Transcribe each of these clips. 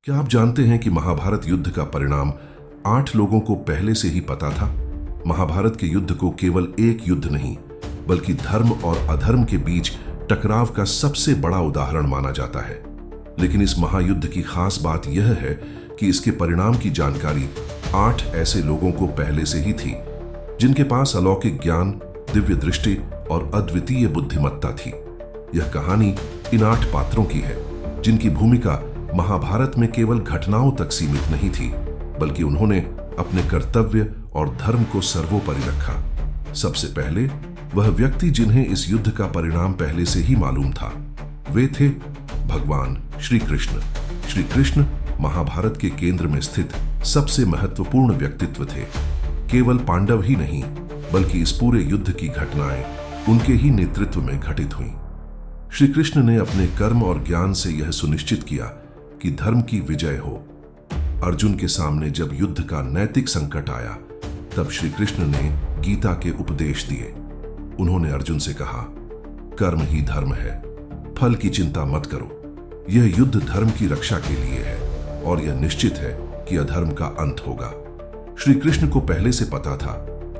क्या आप जानते हैं कि महाभारत युद्ध का परिणाम 8 लोगों को पहले से ही पता था? महाभारत के युद्ध को केवल एक युद्ध नहीं, बल्कि धर्म और अधर्म के बीच टकराव का सबसे बड़ा उदाहरण माना जाता है। लेकिन इस महायुद्ध की खास बात यह है कि इसके परिणाम की जानकारी 8 ऐसे लोगों को पहले से ही थी, जिनके पास अलौकिक ज्ञान, दिव्य दृष्टि और अद्वितीय बुद्धिमत्ता थी। यह कहानी इन 8 पात्रों की है, जिनकी भूमिका महाभारत में केवल घटनाओं तक सीमित नहीं थी, बल्कि उन्होंने अपने कर्तव्य और धर्म को सर्वोपरि रखा। सबसे पहले वह व्यक्ति जिन्हें इस युद्ध का परिणाम पहले से ही मालूम था, वे थे भगवान श्री कृष्ण। श्री कृष्ण महाभारत के केंद्र में स्थित सबसे महत्वपूर्ण व्यक्तित्व थे। केवल पांडव ही नहीं, बल्कि इस पूरे युद्ध की घटनाएं उनके ही नेतृत्व में घटित हुईं। श्री कृष्ण ने अपने कर्म और ज्ञान से यह सुनिश्चित किया कि धर्म की विजय हो। अर्जुन के सामने जब युद्ध का नैतिक संकट आया, तब श्री कृष्ण ने गीता के उपदेश दिए। उन्होंने अर्जुन से कहा, कर्म ही धर्म है, फल की चिंता मत करो। यह युद्ध धर्म की रक्षा के लिए है और यह निश्चित है कि अधर्म का अंत होगा। श्री कृष्ण को पहले से पता था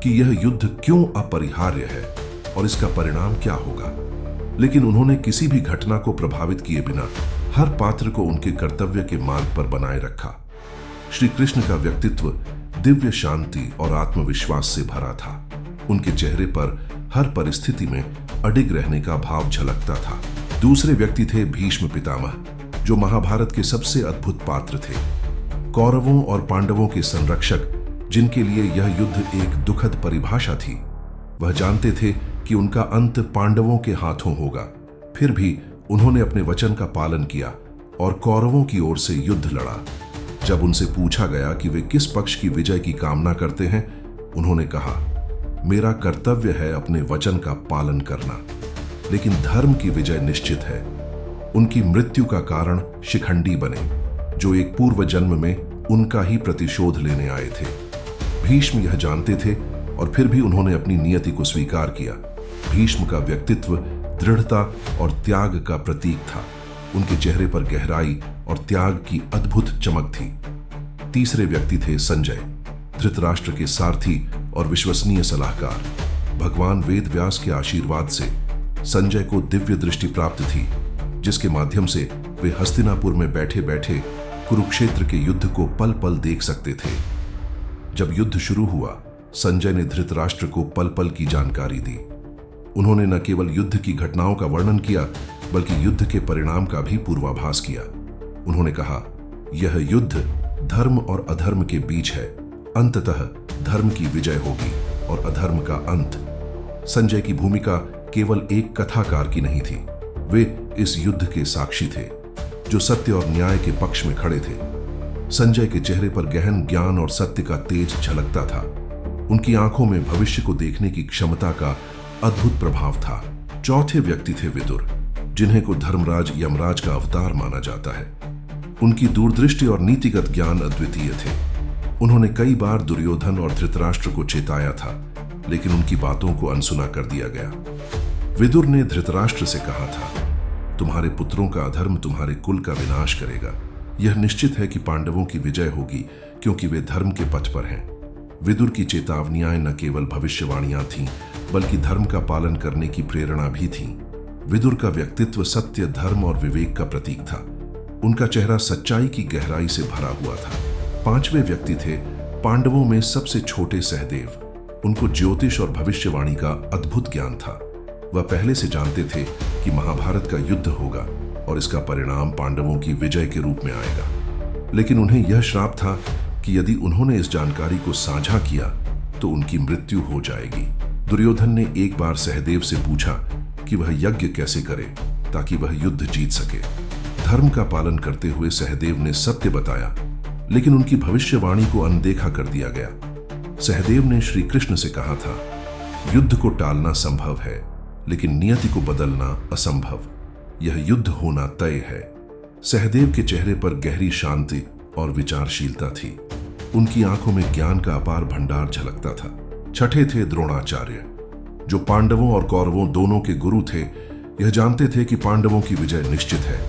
कि यह युद्ध क्यों अपरिहार्य है और इसका परिणाम क्या होगा, लेकिन उन्होंने किसी भी घटना को प्रभावित किए बिना हर पात्र को उनके कर्तव्य के मार्ग पर बनाए रखा। श्री कृष्ण का व्यक्तित्व दिव्य शांति और आत्मविश्वास से भरा था। उनके चेहरे पर हर परिस्थिति में अडिग रहने का भाव झलकता था। दूसरे व्यक्ति थे भीष्म पितामह, जो महाभारत के सबसे अद्भुत पात्र थे। कौरवों और पांडवों के संरक्षक, जिनके लिए यह युद्ध एक दुखद परिभाषा थी। वह जानते थे कि उनका अंत पांडवों के हाथों होगा, फिर भी उन्होंने अपने वचन का पालन किया और कौरवों की ओर से युद्ध लड़ा। जब उनसे पूछा गया कि वे किस पक्ष की विजय की कामना करते हैं, उन्होंने कहा, मेरा कर्तव्य है अपने वचन का पालन करना, लेकिन धर्म की विजय निश्चित है। उनकी मृत्यु का कारण शिखंडी बने, जो एक पूर्व जन्म में उनका ही प्रतिशोध लेने आए थे। भीष्म यह जानते थे और फिर भी उन्होंने अपनी नियति को स्वीकार किया। भीष्म का व्यक्तित्व दृढ़ता और त्याग का प्रतीक था। उनके चेहरे पर गहराई और त्याग की अद्भुत चमक थी। तीसरे व्यक्ति थे संजय, धृतराष्ट्र के सारथी और विश्वसनीय सलाहकार। भगवान वेद व्यास के आशीर्वाद से संजय को दिव्य दृष्टि प्राप्त थी, जिसके माध्यम से वे हस्तिनापुर में बैठे बैठे कुरुक्षेत्र के युद्ध को पल पल देख सकते थे। जब युद्ध शुरू हुआ, संजय ने धृतराष्ट्र को पल पल की जानकारी दी। उन्होंने न केवल युद्ध की घटनाओं का वर्णन किया, बल्कि युद्ध के परिणाम का भी पूर्वाभास किया। उन्होंने कहा, यह युद्ध धर्म और अधर्म के बीच है। अंततः धर्म की विजय होगी और अधर्म का अंत। संजय की भूमिका केवल एक कथाकार की नहीं थी। वे इस युद्ध के साक्षी थे, जो सत्य और न्याय के पक्ष में खड़े थे। संजय के चेहरे पर गहन ज्ञान और सत्य का तेज झलकता था। उनकी आंखों में भविष्य को देखने की क्षमता का अद्भुत प्रभाव था। चौथे व्यक्ति थे विदुर, जिन्हें को धर्मराज यमराज का अवतार माना जाता है। उनकी दूरदृष्टि और नीतिगत ज्ञान अद्वितीय थे। उन्होंने कई बार दुर्योधन और धृतराष्ट्र को चेताया था, लेकिन उनकी बातों को अनसुना कर दिया गया। विदुर ने धृतराष्ट्र से कहा था, तुम्हारे पुत्रों का अधर्म तुम्हारे कुल का विनाश करेगा। यह निश्चित है कि पांडवों की विजय होगी, क्योंकि वे धर्म के पथ पर हैं। विदुर की चेतावनियां न केवल भविष्यवाणियां थीं, बल्कि धर्म का पालन करने की प्रेरणा भी थी। विदुर का व्यक्तित्व सत्य, धर्म और विवेक का प्रतीक था। उनका चेहरा सच्चाई की गहराई से भरा हुआ था। पांचवें व्यक्ति थे पांडवों में सबसे छोटे सहदेव। उनको ज्योतिष और भविष्यवाणी का अद्भुत ज्ञान था। वह पहले से जानते थे कि महाभारत का युद्ध होगा और इसका परिणाम पांडवों की विजय के रूप में आएगा। लेकिन उन्हें यह श्राप था कि यदि उन्होंने इस जानकारी को साझा किया तो उनकी मृत्यु हो जाएगी। दुर्योधन ने एक बार सहदेव से पूछा कि वह यज्ञ कैसे करे ताकि वह युद्ध जीत सके। धर्म का पालन करते हुए सहदेव ने सत्य बताया, लेकिन उनकी भविष्यवाणी को अनदेखा कर दिया गया। सहदेव ने श्री कृष्ण से कहा था, युद्ध को टालना संभव है, लेकिन नियति को बदलना असंभव। यह युद्ध होना तय है। सहदेव के चेहरे पर गहरी शांति और विचारशीलता थी। उनकी आंखों में ज्ञान का अपार भंडार झलकता था। छठे थे द्रोणाचार्य, जो पांडवों और कौरवों दोनों के गुरु थे। यह जानते थे कि पांडवों की विजय निश्चित है,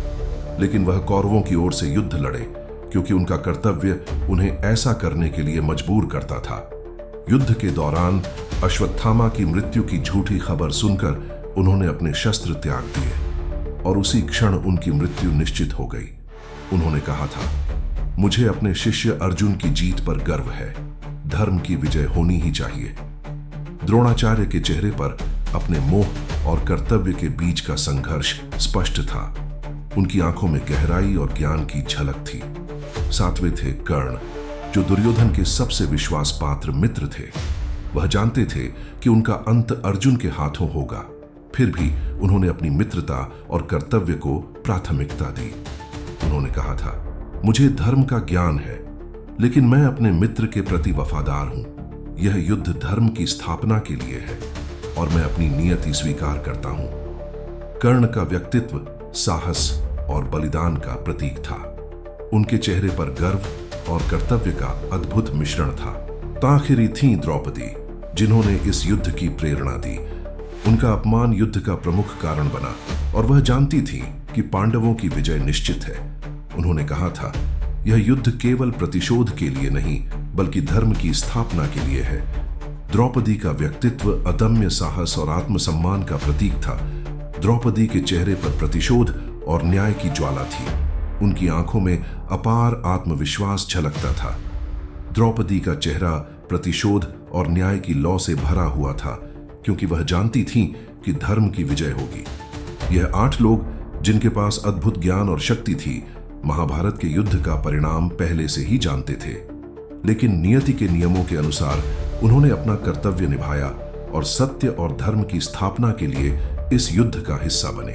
लेकिन वह कौरवों की ओर से युद्ध लड़े, क्योंकि उनका कर्तव्य उन्हें ऐसा करने के लिए मजबूर करता था। युद्ध के दौरान अश्वत्थामा की मृत्यु की झूठी खबर सुनकर उन्होंने अपने शस्त्र त्याग दिए और उसी क्षण उनकी मृत्यु निश्चित हो गई। उन्होंने कहा था, मुझे अपने शिष्य अर्जुन की जीत पर गर्व है, धर्म की विजय होनी ही चाहिए। द्रोणाचार्य के चेहरे पर अपने मोह और कर्तव्य के बीच का संघर्ष स्पष्ट था। उनकी आंखों में गहराई और ज्ञान की झलक थी। सातवें थे कर्ण, जो दुर्योधन के सबसे विश्वास पात्र मित्र थे। वह जानते थे कि उनका अंत अर्जुन के हाथों होगा, फिर भी उन्होंने अपनी मित्रता और कर्तव्य को प्राथमिकता दी। उन्होंने कहा था, मुझे धर्म का ज्ञान है, लेकिन मैं अपने मित्र के प्रति वफादार हूं। यह युद्ध धर्म की स्थापना के लिए है और मैं अपनी नियति स्वीकार करता हूं। कर्ण का व्यक्तित्व साहस और बलिदान का प्रतीक था। उनके चेहरे पर गर्व और कर्तव्य का अद्भुत मिश्रण था। आखिरी थीं द्रौपदी, जिन्होंने इस युद्ध की प्रेरणा दी। उनका अपमान युद्ध का प्रमुख कारण बना और वह जानती थी कि पांडवों की विजय निश्चित है। उन्होंने कहा था, यह युद्ध केवल प्रतिशोध के लिए नहीं बल्कि धर्म की स्थापना के लिए है। द्रौपदी का व्यक्तित्व अदम्य साहस और आत्मसम्मान का प्रतीक था। द्रौपदी के चेहरे पर प्रतिशोध और न्याय की ज्वाला थी। उनकी आंखों में अपार आत्मविश्वास झलकता था। द्रौपदी का चेहरा प्रतिशोध और न्याय की लौ से भरा हुआ था, क्योंकि वह जानती थीं कि धर्म की विजय होगी। यह 8 लोग, जिनके पास अद्भुत ज्ञान और शक्ति थी, महाभारत के युद्ध का परिणाम पहले से ही जानते थे। लेकिन नियति के नियमों के अनुसार उन्होंने अपना कर्तव्य निभाया और सत्य और धर्म की स्थापना के लिए इस युद्ध का हिस्सा बने।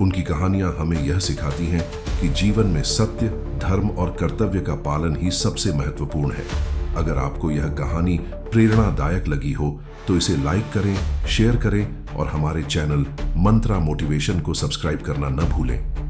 उनकी कहानियां हमें यह सिखाती हैं कि जीवन में सत्य, धर्म और कर्तव्य का पालन ही सबसे महत्वपूर्ण है। अगर आपको यह कहानी प्रेरणादायक लगी हो तो इसे लाइक करें, शेयर करें और हमारे चैनल मंत्रा मोटिवेशन को सब्सक्राइब करना न भूलें।